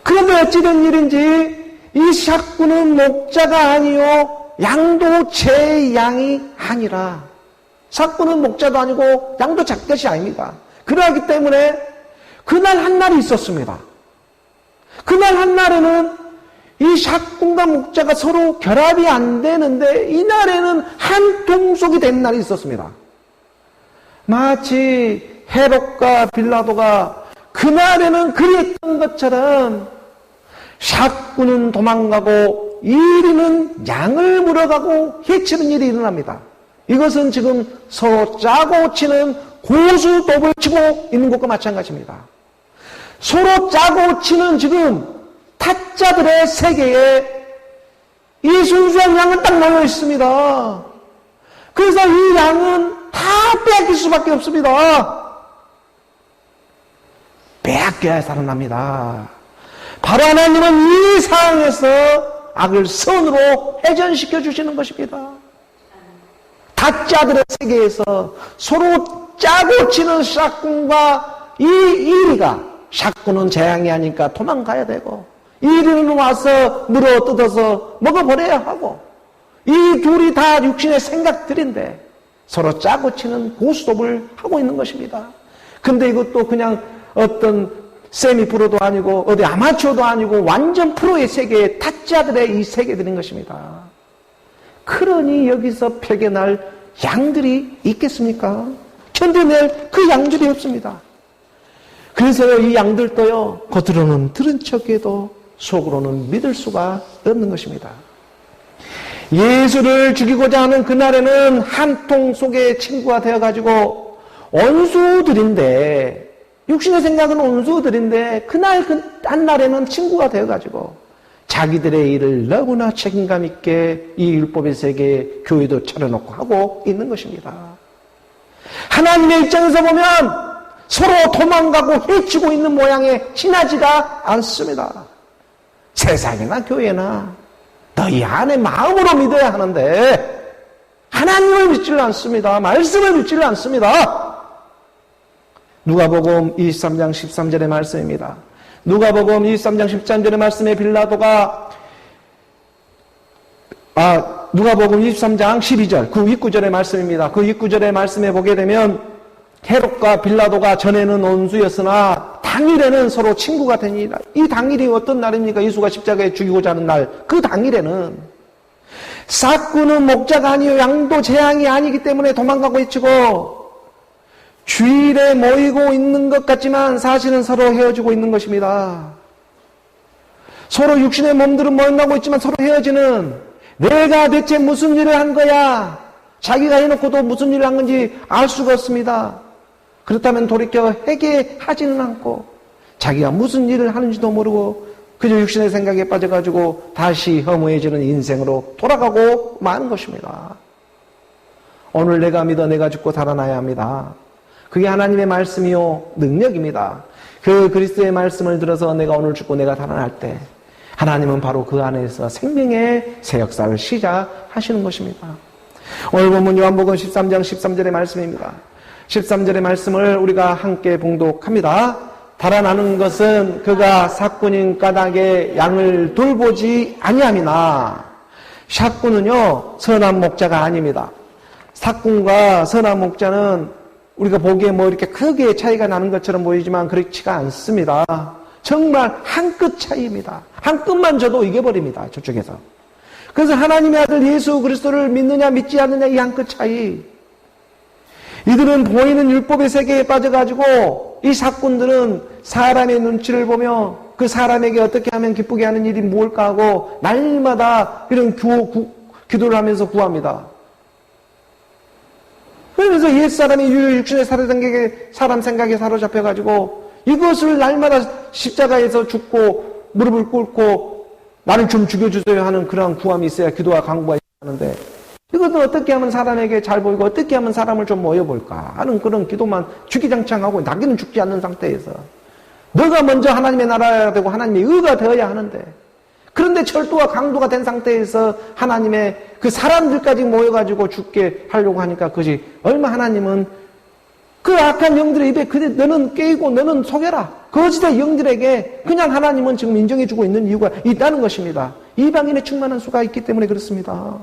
그런데 어찌된 일인지 이 샷꾼은 목자가 아니요 양도 제 양이 아니라 샷꾼은 목자도 아니고 양도 작것이 아닙니다. 그러기 때문에 그날 한 날이 있었습니다. 그날 한 날에는 이 샷꾼과 목자가 서로 결합이 안 되는데 이날에는 한 통속이 된 날이 있었습니다. 마치 헤롯과 빌라도가 그날에는 그랬던 것처럼 샷꾼은 도망가고 이리는 양을 물어가고 해치는 일이 일어납니다. 이것은 지금 서로 짜고 치는 고수톱을 치고 있는 것과 마찬가지입니다. 서로 짜고 치는 지금 타짜들의 세계에 이 순수한 양은 딱 모여 있습니다. 그래서 이 양은 다 빼앗길 수밖에 없습니다. 빼앗겨야 살아납니다. 바로 하나님은 이 상황에서 악을 선으로 회전시켜 주시는 것입니다. 타짜들의 세계에서 서로 짜고 치는 샷꾼과 이 이리가 샷꾼은 재앙이 하니까 도망가야 되고 이리는 와서 물어 뜯어서 먹어버려야 하고 이 둘이 다 육신의 생각들인데 서로 짜고 치는 고스톱을 하고 있는 것입니다. 근데 이것도 그냥 어떤 세미 프로도 아니고 어디 아마추어도 아니고 완전 프로의 세계에 타짜들의 이 세계들인 것입니다. 그러니 여기서 폐견할 양들이 있겠습니까? 견뎌낼 그 양들이 없습니다. 그래서 이 양들도요 겉으로는 들은 척해도 속으로는 믿을 수가 없는 것입니다. 예수를 죽이고자 하는 그날에는 한 통 속의 친구가 되어가지고 원수들인데 육신의 생각은 원수들인데 그날 한 날에는 친구가 되어가지고 자기들의 일을 너무나 책임감 있게 이 율법의 세계에 교회도 차려놓고 하고 있는 것입니다. 하나님의 입장에서 보면 서로 도망가고 해치고 있는 모양에 지나지가 않습니다. 세상이나 교회나 너희 안에 마음으로 믿어야 하는데 하나님을 믿지를 않습니다. 말씀을 믿지를 않습니다. 누가복음 23장 13절의 말씀입니다. 누가복음 23장 13절의 말씀에 빌라도가 누가복음 23장 12절 그 윗구절의 말씀입니다. 그 윗구절의 말씀에 보게 되면 헤롯과 빌라도가 전에는 원수였으나 당일에는 서로 친구가 되니라. 이 당일이 어떤 날입니까? 예수가 십자가에 죽이고자 하는 날. 그 당일에는 삭구는 목자가 아니요 양도 재앙이 아니기 때문에 도망가고 해치고 주일에 모이고 있는 것 같지만 사실은 서로 헤어지고 있는 것입니다. 서로 육신의 몸들은 만나고 있지만 서로 헤어지는 내가 대체 무슨 일을 한 거야? 자기가 해놓고도 무슨 일을 한 건지 알 수가 없습니다. 그렇다면 돌이켜 회개하지는 않고 자기가 무슨 일을 하는지도 모르고 그저 육신의 생각에 빠져가지고 다시 허무해지는 인생으로 돌아가고 마는 것입니다. 오늘 내가 믿어 내가 죽고 살아나야 합니다. 그게 하나님의 말씀이요 능력입니다. 그 그리스도의 말씀을 들어서 내가 오늘 죽고 내가 살아날 때 하나님은 바로 그 안에서 생명의 새 역사를 시작하시는 것입니다. 오늘 본문 요한복음 13장 13절의 말씀입니다. 13절의 말씀을 우리가 함께 봉독합니다. 달아나는 것은 그가 삭군인 까닭에 양을 돌보지 아니함이나. 삭군은요 선한 목자가 아닙니다. 삭군과 선한 목자는 우리가 보기에 뭐 이렇게 크게 차이가 나는 것처럼 보이지만 그렇지가 않습니다. 정말 한 끗 차이입니다. 한 끗만 줘도 이겨버립니다. 저쪽에서. 그래서 하나님의 아들 예수 그리스도를 믿느냐 믿지 않느냐 이 한 끗 차이. 이들은 보이는 율법의 세계에 빠져가지고 이 삭군들은 사람의 눈치를 보며 그 사람에게 어떻게 하면 기쁘게 하는 일이 무엇일까 하고 날마다 이런 기도를 하면서 구합니다. 그래서 옛사람이 육신의 사람 생각에 사로잡혀가지고 이것을 날마다 십자가에서 죽고 무릎을 꿇고 나를 좀 죽여주세요 하는 그런 구함이 있어야 기도와 간구가 있는데 이것은 어떻게 하면 사람에게 잘 보이고 어떻게 하면 사람을 좀 모여볼까 하는 그런 기도만 주기장창하고 나기는 죽지 않는 상태에서 너가 먼저 하나님의 나라가 되고 하나님의 의가 되어야 하는데 그런데 철도와 강도가 된 상태에서 하나님의 그 사람들까지 모여가지고 죽게 하려고 하니까 그것이 얼마 하나님은 그 악한 영들의 입에 너는 깨이고 너는 속여라. 거짓의 영들에게 그냥 하나님은 지금 인정해주고 있는 이유가 있다는 것입니다. 이방인의 충만한 수가 있기 때문에 그렇습니다.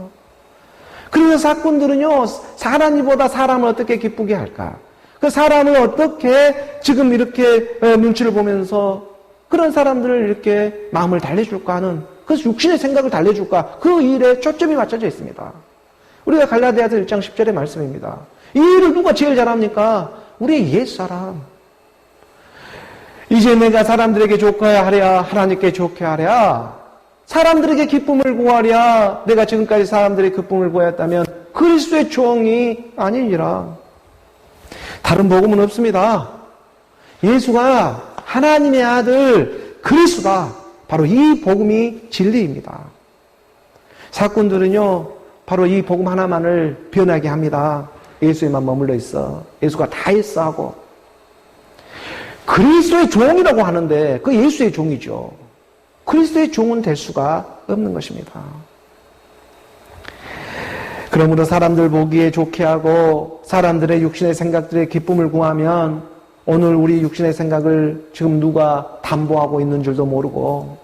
그래서 삭군들은요 하나님보다 사람을 어떻게 기쁘게 할까? 그 사람을 어떻게 지금 이렇게 눈치를 보면서 그런 사람들을 이렇게 마음을 달래줄까 하는 그래서 육신의 생각을 달래줄까 그 일에 초점이 맞춰져 있습니다. 우리가 갈라디아서 1장 10절의 말씀입니다. 이 일을 누가 제일 잘합니까? 우리의 옛사람. 이제 내가 사람들에게 좋게 하랴 하나님께 좋게 하랴 사람들에게 기쁨을 구하랴 내가 지금까지 사람들의 기쁨을 구하였다면 그리스도의 종이 아니니라. 다른 복음은 없습니다. 예수가 하나님의 아들 그리스도다. 바로 이 복음이 진리입니다. 사꾼들은요 바로 이 복음 하나만을 변하게 합니다. 예수에만 머물러 있어. 예수가 다 했어 하고 그리스도의 종이라고 하는데 그 예수의 종이죠. 그리스도의 종은 될 수가 없는 것입니다. 그러므로 사람들 보기에 좋게 하고 사람들의 육신의 생각들의 기쁨을 구하면 오늘 우리 육신의 생각을 지금 누가 담보하고 있는 줄도 모르고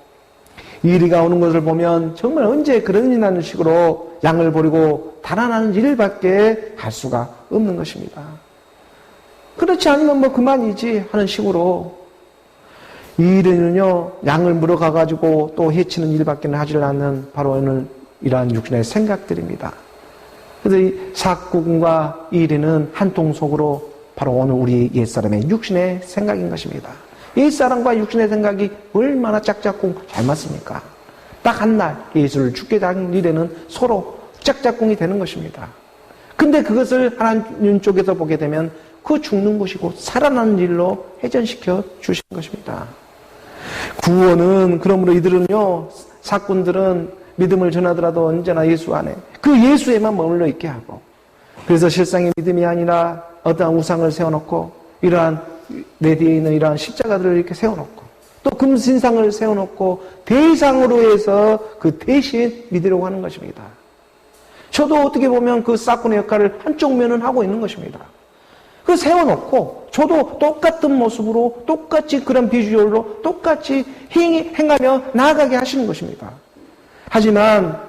이리가 오는 것을 보면 정말 언제 그런 일이라는 식으로 양을 버리고 달아나는 일밖에 할 수가 없는 것입니다. 그렇지 않으면 뭐 그만이지 하는 식으로 이 일에는요 양을 물어가가지고 또 해치는 일밖에 하지 않는 바로 오늘 이러한 육신의 생각들입니다. 그래서 이 삭군과 이 일에는 한 통속으로 바로 오늘 우리 옛사람의 육신의 생각인 것입니다. 옛사람과 육신의 생각이 얼마나 짝짝꿍 잘 맞습니까? 딱 한 날 예수를 죽게 한 일에는 서로 짝짝꿍이 되는 것입니다. 근데 그것을 하나님 쪽에서 보게 되면 그 죽는 것이고 살아나는 일로 회전시켜 주신 것입니다. 구원은 그러므로 이들은요 삭군들은 믿음을 전하더라도 언제나 예수 안에 그 예수에만 머물러 있게 하고 그래서 실상의 믿음이 아니라 어떠한 우상을 세워놓고 이러한 내 뒤에 있는 이러한 십자가들을 이렇게 세워놓고 또 금신상을 세워놓고 대상으로 해서 그 대신 믿으려고 하는 것입니다. 저도 어떻게 보면 그 삭군의 역할을 한쪽 면은 하고 있는 것입니다. 그 세워놓고 저도 똑같은 모습으로 똑같이 그런 비주얼로 똑같이 행하며 나아가게 하시는 것입니다. 하지만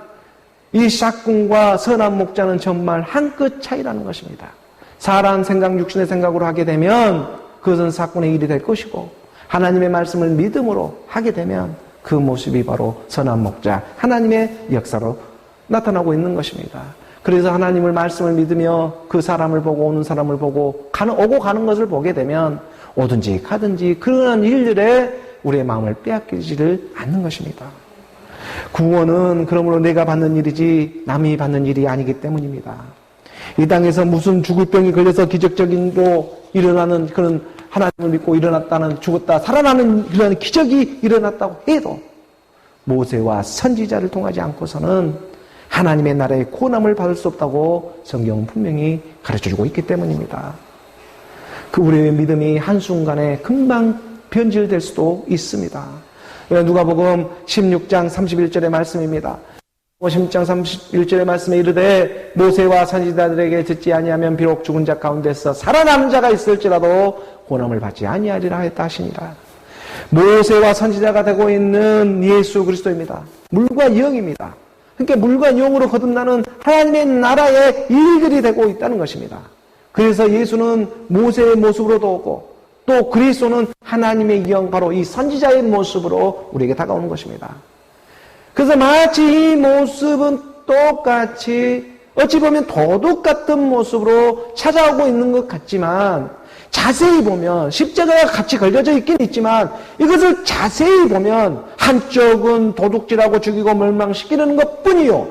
이 삭군과 선한 목자는 정말 한 끗 차이라는 것입니다. 사람 생각, 육신의 생각으로 하게 되면 그것은 삭군의 일이 될 것이고 하나님의 말씀을 믿음으로 하게 되면 그 모습이 바로 선한 목자, 하나님의 역사로 나타나고 있는 것입니다. 그래서 하나님을 말씀을 믿으며 그 사람을 보고 오는 사람을 보고 오고 가는 것을 보게 되면 오든지 가든지 그런 일들에 우리의 마음을 빼앗기지를 않는 것입니다. 구원은 그러므로 내가 받는 일이지 남이 받는 일이 아니기 때문입니다. 이 땅에서 무슨 죽을 병이 걸려서 기적적인 로 일어나는 그런 하나님을 믿고 일어났다는 죽었다 살아나는 그런 기적이 일어났다고 해도 모세와 선지자를 통하지 않고서는 하나님의 나라의 고난을 받을 수 없다고 성경은 분명히 가르쳐주고 있기 때문입니다. 그 우리의 믿음이 한순간에 금방 변질될 수도 있습니다. 누가복음 16장 31절의 말씀입니다. 16장 31절의 말씀에 이르되 모세와 선지자들에게 듣지 아니하면 비록 죽은 자 가운데서 살아남은 자가 있을지라도 고난을 받지 아니하리라 했다 하시니라. 모세와 선지자가 되고 있는 예수 그리스도입니다. 물과 영입니다. 그러니까 물과 영으로 거듭나는 하나님의 나라의 일들이 되고 있다는 것입니다. 그래서 예수는 모세의 모습으로도 오고 또 그리스도는 하나님의 영, 바로 이 선지자의 모습으로 우리에게 다가오는 것입니다. 그래서 마치 이 모습은 똑같이 어찌 보면 도둑 같은 모습으로 찾아오고 있는 것 같지만 자세히 보면 십자가가 같이 걸려져 있긴 있지만 이것을 자세히 보면 한쪽은 도둑질하고 죽이고 멸망시키는 것뿐이요,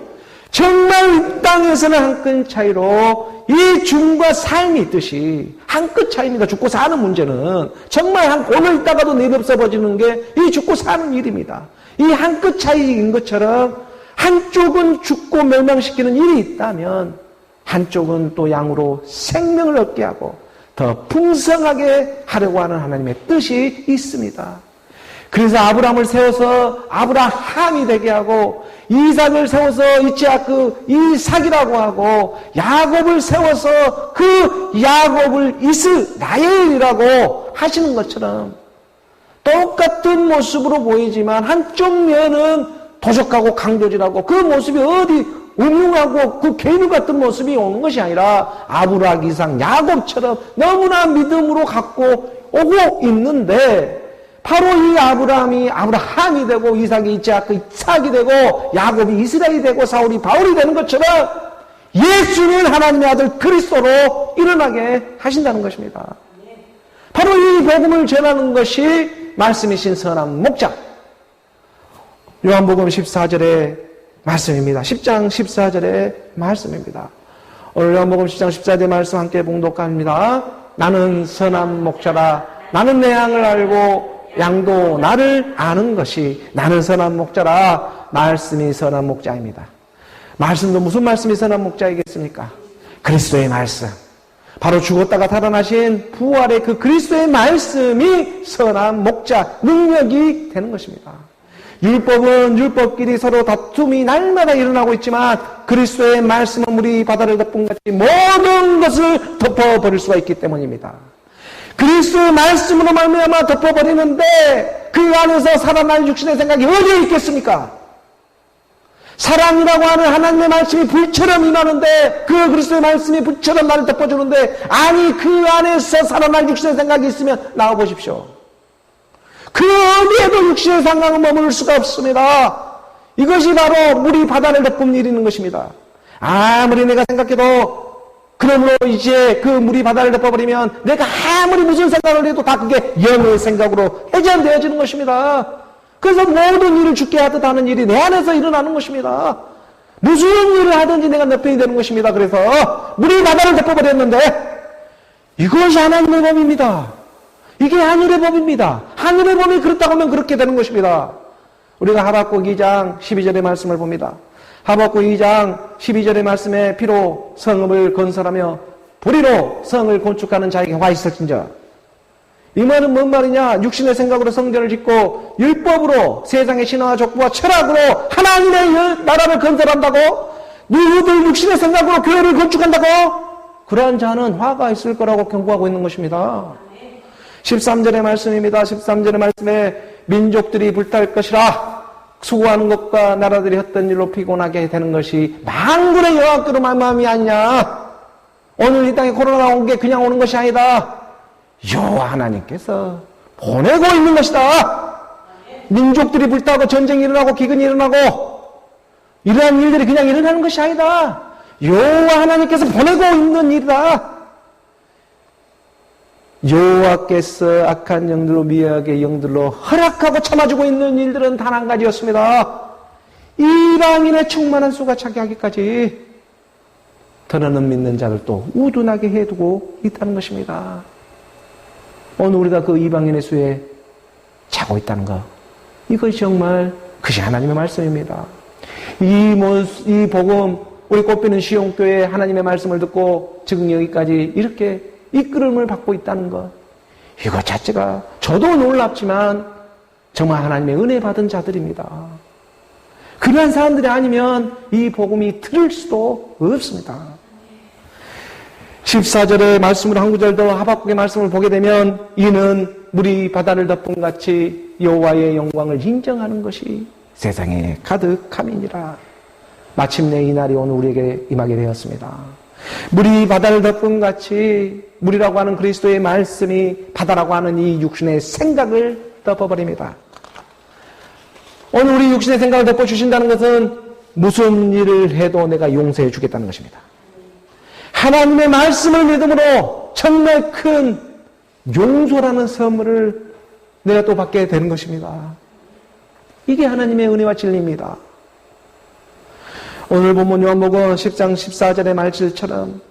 정말 이 땅에서는 한 끗 차이로 이 죽음과 삶이 있듯이 한 끗 차이입니다. 죽고 사는 문제는 정말 한 오늘 있다가도 내일 없어버리는 게 이 죽고 사는 일입니다. 이 한 끗 차이인 것처럼 한쪽은 죽고 멸망시키는 일이 있다면 한쪽은 또 양으로 생명을 얻게 하고 더 풍성하게 하려고 하는 하나님의 뜻이 있습니다. 그래서 아브라함을 세워서 아브라함이 되게 하고 이삭을 세워서 이삭이라고 하고 야곱을 세워서 그 야곱을 이스라엘이라고 하시는 것처럼 똑같은 모습으로 보이지만 한쪽 면은 도적하고 강조질하고 그 모습이 어디 음흉하고 그 괴물 같은 모습이 오는 것이 아니라 아브라함, 이삭, 야곱처럼 너무나 믿음으로 갖고 오고 있는데 바로 이 아브라함이 되고 이삭이 이삭이 되고 야곱이 이스라엘이 되고 사울이 바울이 되는 것처럼 예수는 하나님의 아들 그리스도로 일어나게 하신다는 것입니다. 바로 이 복음을 전하는 것이 말씀이신 선한 목자. 요한복음 14절의 말씀입니다. 10장 14절의 말씀입니다. 오늘 요한복음 10장 14절의 말씀 함께 봉독합니다. 나는 선한 목자라. 나는 내 양을 알고 양도 나를 아는 것이 나는 선한 목자라. 말씀이 선한 목자입니다. 말씀도 무슨 말씀이 선한 목자이겠습니까? 그리스도의 말씀. 바로 죽었다가 살아나신 부활의 그 그리스도의 말씀이 선한 목자, 능력이 되는 것입니다. 율법은 율법끼리 서로 다툼이 날마다 일어나고 있지만 그리스도의 말씀은 우리 바다를 덮음같이 모든 것을 덮어버릴 수가 있기 때문입니다. 그리스도의 말씀으로 말미암아 덮어버리는데 그 안에서 살아날 육신의 생각이 어디에 있겠습니까? 사랑이라고 하는 하나님의 말씀이 불처럼 임하는데 그 그리스도의 말씀이 불처럼 나를 덮어주는데 아니 그 안에서 살아날 육신의 생각이 있으면 나와보십시오. 그 어디에도 육신의 생각은 머무를 수가 없습니다. 이것이 바로 물이 바다를 덮은 일인 것입니다. 아무리 내가 생각해도 그러므로 이제 그 물이 바다를 덮어버리면 내가 아무리 무슨 생각을 해도 다 그게 영의 생각으로 해제되어지는 것입니다. 그래서 모든 일을 죽게 하듯 하는 일이 내 안에서 일어나는 것입니다. 무슨 일을 하든지 내가 내 편이 되는 것입니다. 그래서 물이 바다를 덮어버렸는데 이것이 하나님의 법입니다. 이게 하늘의 법입니다. 하늘의 법이 그렇다고 하면 그렇게 되는 것입니다. 우리가 하박국 2장 12절의 말씀을 봅니다. 하박국 2장 12절의 말씀에 피로 성읍을 건설하며 불의로 성을 건축하는 자에게 화 있을진저. 이 말은 뭔 말이냐? 육신의 생각으로 성전을 짓고 율법으로 세상의 신화와 족보와 철학으로 하나님의 나라를 건설한다고? 누구들 육신의 생각으로 교회를 건축한다고? 그러한 자는 화가 있을 거라고 경고하고 있는 것입니다. 13절의 말씀입니다. 13절의 말씀에 민족들이 불탈 것이라. 수고하는 것과 나라들이 헛된 일로 피곤하게 되는 것이 만군의 여호와께로 말미암이 아니냐. 오늘 이 땅에 코로나가 온 게 그냥 오는 것이 아니다. 여호와 하나님께서 보내고 있는 것이다. 민족들이 불타고 전쟁이 일어나고 기근이 일어나고 이러한 일들이 그냥 일어나는 것이 아니다. 여호와 하나님께서 보내고 있는 일이다. 여호와께서 악한 영들로 미혹의 영들로 허락하고 참아주고 있는 일들은 단 한 가지였습니다. 이방인의 충만한 수가 차게 하기까지 더러는 믿는 자들도 우둔하게 해두고 있다는 것입니다. 오늘 우리가 그 이방인의 수에 차고 있다는 것, 이것이 정말 그것이 하나님의 말씀입니다. 이 복음, 우리 꽃피는 시온교회 하나님의 말씀을 듣고 지금 여기까지 이렇게 이끌음을 받고 있다는 것, 이것 자체가 저도 놀랍지만 정말 하나님의 은혜 받은 자들입니다. 그런 사람들이 아니면 이 복음이 들을 수도 없습니다. 14절의 말씀으로 한 구절 더 하박국의 말씀을 보게 되면 이는 물이 바다를 덮은 같이 여호와의 영광을 인정하는 것이 세상에 가득함이니라. 마침내 이 날이 오늘 우리에게 임하게 되었습니다. 물이 바다를 덮은 같이 물이라고 하는 그리스도의 말씀이 바다라고 하는 이 육신의 생각을 덮어버립니다. 오늘 우리 육신의 생각을 덮어주신다는 것은 무슨 일을 해도 내가 용서해 주겠다는 것입니다. 하나님의 말씀을 믿음으로 정말 큰 용서라는 선물을 내가 또 받게 되는 것입니다. 이게 하나님의 은혜와 진리입니다. 오늘 본문 요한복음 10장 14절의 말씀처럼,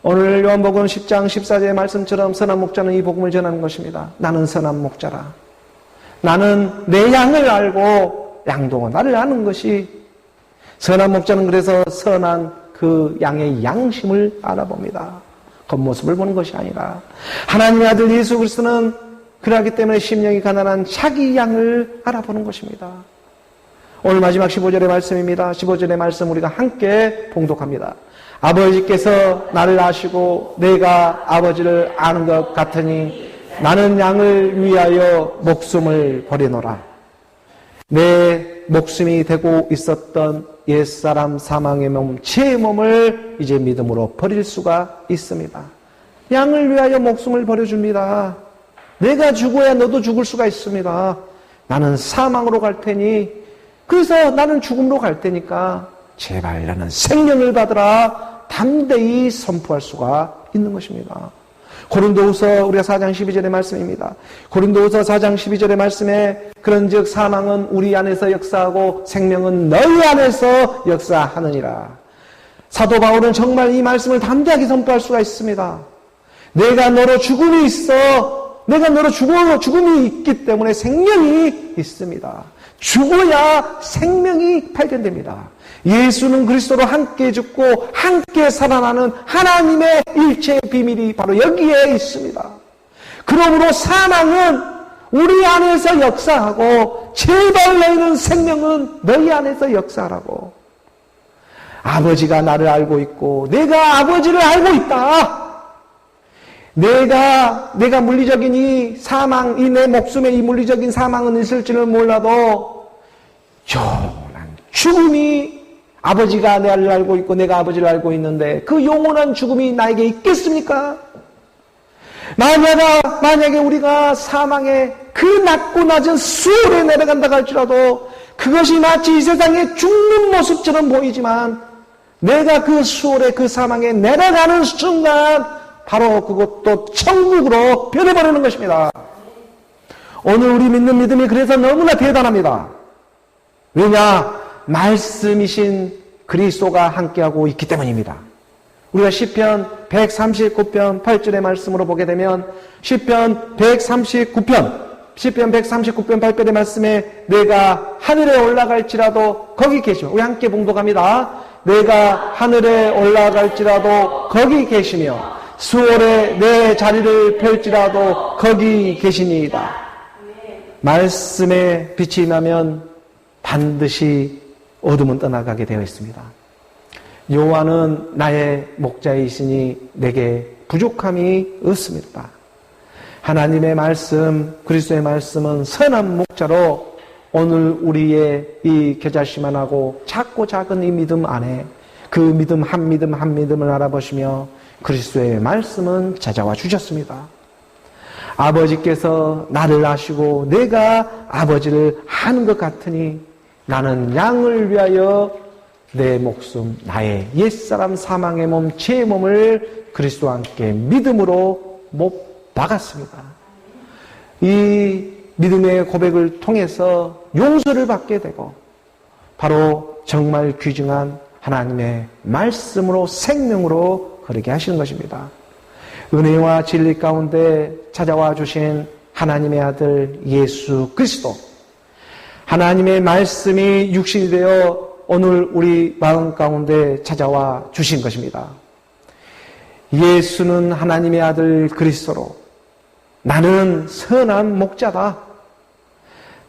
오늘 요한복음 10장 14절의 말씀처럼 선한 목자는 이 복음을 전하는 것입니다. 나는 선한 목자라. 나는 내 양을 알고 양도 나를 아는 것이, 선한 목자는 그래서 선한 그 양의 양심을 알아봅니다. 겉모습을 보는 것이 아니라. 하나님의 아들 예수 그리스도는 그러하기 때문에 심령이 가난한 자기 양을 알아보는 것입니다. 오늘 마지막 15절의 말씀입니다. 15절의 말씀 우리가 함께 봉독합니다. 아버지께서 나를 아시고 내가 아버지를 아는 것 같으니 나는 양을 위하여 목숨을 버리노라. 내 목숨이 되고 있었던 옛사람 사망의 몸, 제 몸을 이제 믿음으로 버릴 수가 있습니다. 양을 위하여 목숨을 버려줍니다. 내가 죽어야 너도 죽을 수가 있습니다. 나는 사망으로 갈 테니, 그래서 나는 죽음으로 갈 테니까 제발 나는 생명을 받으라 담대히 선포할 수가 있는 것입니다. 고린도후서 우리가 4장 12절의 말씀입니다. 고린도후서 4장 12절의 말씀에 그런즉 사망은 우리 안에서 역사하고 생명은 너희 안에서 역사하느니라. 사도 바울은 정말 이 말씀을 담대하게 선포할 수가 있습니다. 내가 너로 죽음이 있어. 내가 너로 죽음이 있기 때문에 생명이 있습니다. 죽어야 생명이 발견됩니다. 예수는 그리스도로 함께 죽고 함께 살아나는 하나님의 일체의 비밀이 바로 여기에 있습니다. 그러므로 사망은 우리 안에서 역사하고 제발 너희는 생명은 너희 안에서 역사하라고. 아버지가 나를 알고 있고 내가 아버지를 알고 있다. 내가 물리적인 이 사망, 내 목숨에 이 물리적인 사망은 있을지는 몰라도 영원한 죽음이, 아버지가 나를 알고 있고 내가 아버지를 알고 있는데 그 영원한 죽음이 나에게 있겠습니까? 만약에 우리가 사망의 그 낮고 낮은 수월에 내려간다고 할지라도 그것이 마치 이 세상에 죽는 모습처럼 보이지만 내가 그 수월에 그 사망에 내려가는 순간 바로 그것도 천국으로 변해버리는 것입니다. 오늘 우리 믿는 믿음이 그래서 너무나 대단합니다. 왜냐? 말씀이신 그리스도가 함께하고 있기 때문입니다. 우리가 시편 139편 8절의 말씀으로 보게 되면 시편 139편 8절의 말씀에 내가 하늘에 올라갈지라도 거기 계시며, 우리 함께 봉독합니다. 내가 하늘에 올라갈지라도 거기 계시며 수월에 내 자리를 펼지라도 거기 계시니이다. 말씀에 빛이 나면 반드시 어둠은 떠나가게 되어 있습니다. 여호와는 나의 목자이시니 내게 부족함이 없습니다. 하나님의 말씀, 그리스도의 말씀은 선한 목자로 오늘 우리의 이 겨자씨만하고 작고 작은 이 믿음 안에 그 믿음 한 믿음을 알아보시며 그리스도의 말씀은 찾아와 주셨습니다. 아버지께서 나를 아시고 내가 아버지를 아는 것 같으니 나는 양을 위하여 내 목숨, 나의 옛사람 사망의 몸, 제 몸을 그리스도와 함께 믿음으로 못 박았습니다. 이 믿음의 고백을 통해서 용서를 받게 되고 바로 정말 귀중한 하나님의 말씀으로 생명으로 거르게 하시는 것입니다. 은혜와 진리 가운데 찾아와 주신 하나님의 아들 예수 그리스도, 하나님의 말씀이 육신이 되어 오늘 우리 마음 가운데 찾아와 주신 것입니다. 예수는 하나님의 아들 그리스도로 나는 선한 목자다.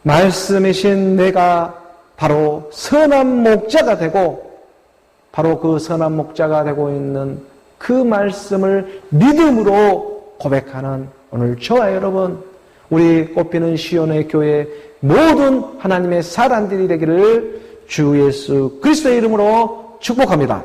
말씀이신 내가 바로 선한 목자가 되고 바로 그 선한 목자가 되고 있는 그 말씀을 믿음으로 고백하는 오늘 저와 여러분, 우리 꽃피는 시온의 교회 모든 하나님의 사람들이 되기를 주 예수 그리스도의 이름으로 축복합니다.